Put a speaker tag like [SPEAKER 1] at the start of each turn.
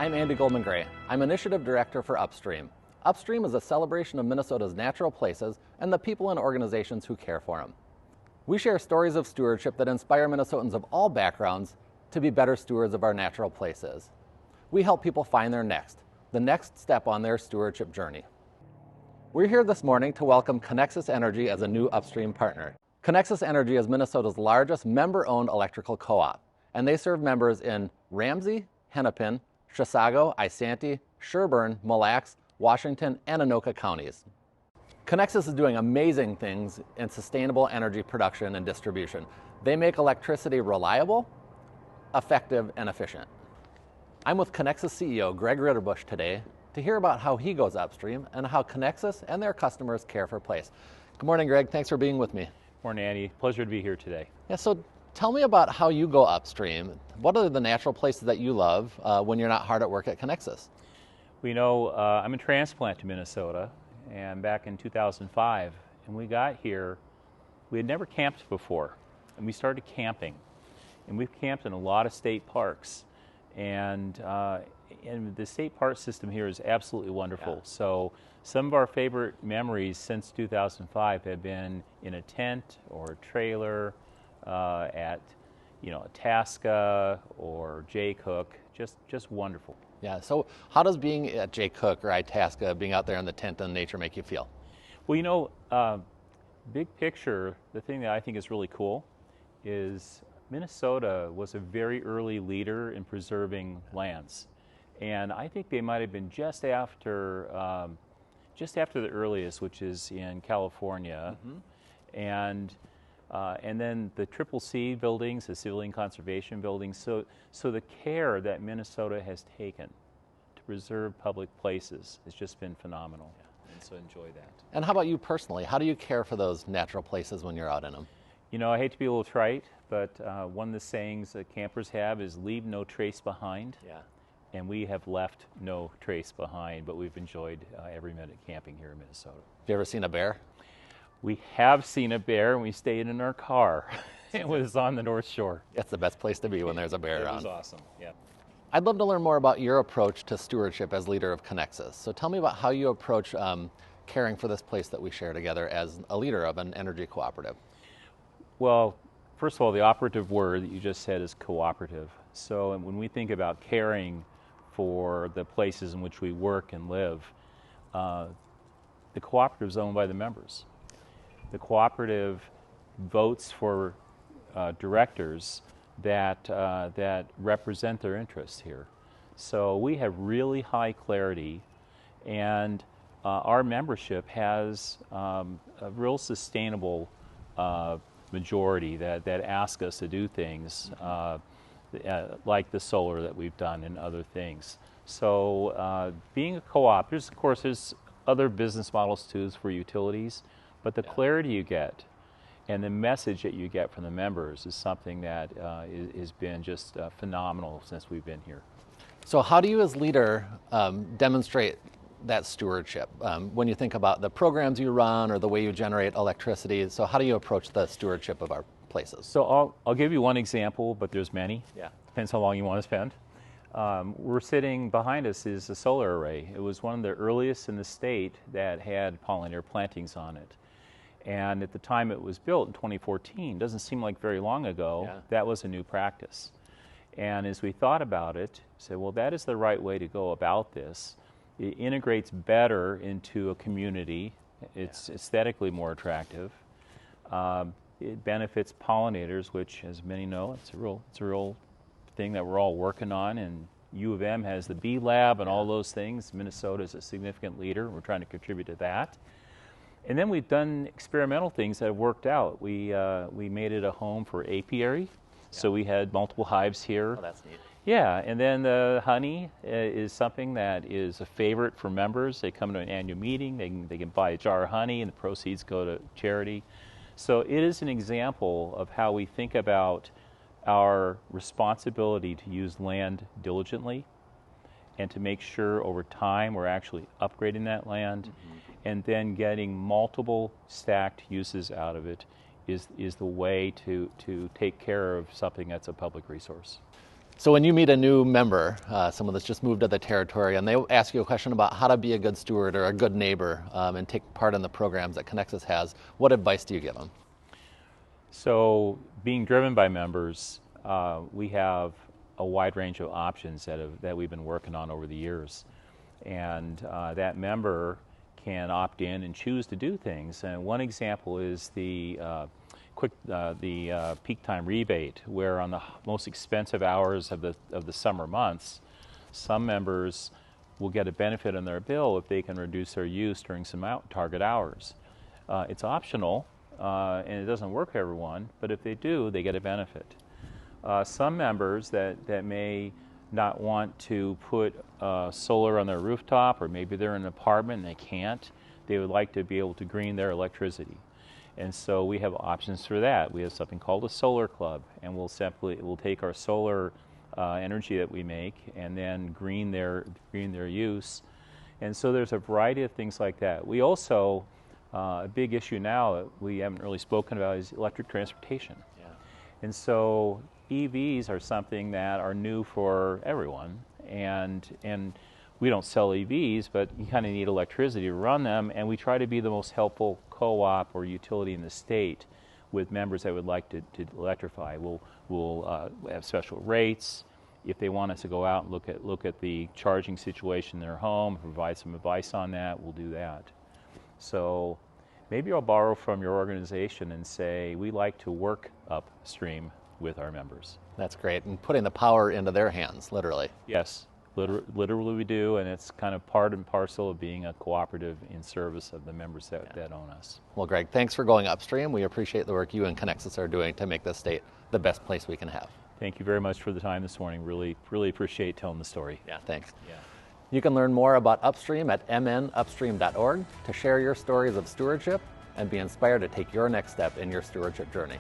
[SPEAKER 1] I'm Andy Goldman-Gray. I'm Initiative Director for Upstream. Upstream is a celebration of Minnesota's natural places and the people and organizations who care for them. We share stories of stewardship that inspire Minnesotans of all backgrounds to be better stewards of our natural places. We help people find the next step on their stewardship journey. We're here this morning to welcome Connexus Energy as a new Upstream partner. Connexus Energy is Minnesota's largest member-owned electrical co-op, and they serve members in Ramsey, Hennepin, Chisago, Isanti, Sherburne, Mille Lacs, Washington, and Anoka counties. Connexus is doing amazing things in sustainable energy production and distribution. They make electricity reliable, effective, and efficient. I'm with Connexus CEO Greg Ridderbusch today to hear about how he goes upstream and how Connexus and their customers care for place. Good morning, Greg. Thanks for being with me.
[SPEAKER 2] Morning, Andy. Pleasure to be here today.
[SPEAKER 1] Yeah, so tell me about how you go upstream. What are the natural places that you love when you're not hard at work at Connexus?
[SPEAKER 2] We know I'm a transplant to Minnesota, and back in 2005, and we got here, we had never camped before, and we started camping. And we've camped in a lot of state parks, and the state park system here is absolutely wonderful.
[SPEAKER 1] Yeah.
[SPEAKER 2] So some of our favorite memories since 2005 have been in a tent or a trailer at Itasca or Jay Cook, just wonderful.
[SPEAKER 1] Yeah, so how does being at Jay Cook or Itasca, being out there in the tent in nature, make you feel?
[SPEAKER 2] Well, big picture, the thing that I think is really cool is Minnesota was a very early leader in preserving lands. And I think they might have been just after the earliest, which is in California. Mm-hmm. And then the CCC buildings, the civilian conservation buildings. So the care that Minnesota has taken to preserve public places has just been phenomenal. Yeah. And so enjoy that.
[SPEAKER 1] And how about you personally? How do you care for those natural places when you're out in them?
[SPEAKER 2] You know, I hate to be a little trite, but one of the sayings that campers have is leave no trace behind.
[SPEAKER 1] Yeah.
[SPEAKER 2] And we have left no trace behind, but we've enjoyed every minute camping here in Minnesota.
[SPEAKER 1] Have you ever seen a bear?
[SPEAKER 2] We have seen a bear, and we stayed in our car. It was on the North Shore.
[SPEAKER 1] That's the best place to be when there's a bear around.
[SPEAKER 2] It was awesome, yeah.
[SPEAKER 1] I'd love to learn more about your approach to stewardship as leader of Connexus. So tell me about how you approach caring for this place that we share together as a leader of an energy cooperative.
[SPEAKER 2] Well, first of all, the operative word that you just said is cooperative. So when we think about caring for the places in which we work and live, the cooperative is owned by the members. The cooperative votes for directors that represent their interests here. So we have really high clarity, and our membership has a real sustainable majority that ask us to do things like the solar that we've done and other things. So being a co-op, there's other business models too for utilities, but the clarity you get and the message that you get from the members is something that has been just phenomenal since we've been here.
[SPEAKER 1] So how do you as leader demonstrate that stewardship when you think about the programs you run or the way you generate electricity? So how do you approach the stewardship of our places?
[SPEAKER 2] So I'll give you one example, but there's many.
[SPEAKER 1] Yeah.
[SPEAKER 2] Depends how long you want to spend. We're sitting behind us is a solar array. It was one of the earliest in the state that had pollinator plantings on it. And at the time it was built in 2014, doesn't seem like very long ago, that was a new practice. And as we thought about it, said, well, that is the right way to go about this. It integrates better into a community. It's aesthetically more attractive. It benefits pollinators, which, as many know, it's a real thing that we're all working on. And U of M has the Bee Lab and all those things. Minnesota is a significant leader. We're trying to contribute to that. And then we've done experimental things that have worked out. We made it a home for apiary. So we had multiple hives here.
[SPEAKER 1] Oh, that's neat.
[SPEAKER 2] Yeah, and then the honey is something that is a favorite for members. They come to an annual meeting, they can buy a jar of honey, and the proceeds go to charity. So it is an example of how we think about our responsibility to use land diligently and to make sure over time we're actually upgrading that land, and then getting multiple stacked uses out of it is the way to take care of something that's a public resource.
[SPEAKER 1] So when you meet a new member, someone that's just moved to the territory, and they ask you a question about how to be a good steward or a good neighbor and take part in the programs that Connexus has, what advice do you give them?
[SPEAKER 2] So being driven by members, we have a wide range of options that we've been working on over the years. And that member can opt in and choose to do things. And one example is the peak time rebate, where on the most expensive hours of the summer months, some members will get a benefit on their bill if they can reduce their use during some target hours. It's optional, and it doesn't work for everyone, but if they do, they get a benefit. Some members that may not want to put solar on their rooftop, or maybe they're in an apartment and they can't, they would like to be able to green their electricity. And so we have options for that. We have something called a solar club, and we'll take our solar energy that we make and then green their use. And so there's a variety of things like that. We also, a big issue now that we haven't really spoken about is electric transportation.
[SPEAKER 1] Yeah.
[SPEAKER 2] And so EVs are something that are new for everyone, and we don't sell EVs, but you kind of need electricity to run them, and we try to be the most helpful co-op or utility in the state with members that would like to electrify. We'll have special rates. If they want us to go out and look at the charging situation in their home, provide some advice on that, we'll do that. So maybe I'll borrow from your organization and say we like to work upstream with our members.
[SPEAKER 1] That's great, and putting the power into their hands, literally.
[SPEAKER 2] Yes. Literally we do, and it's kind of part and parcel of being a cooperative in service of the members that own us.
[SPEAKER 1] Well, Greg, thanks for going upstream. We appreciate the work you and Connexus are doing to make this state the best place we can have.
[SPEAKER 2] Thank you very much for the time this morning. Really appreciate telling the story.
[SPEAKER 1] Yeah, thanks.
[SPEAKER 2] Yeah.
[SPEAKER 1] You can learn more about Upstream at mnupstream.org to share your stories of stewardship and be inspired to take your next step in your stewardship journey.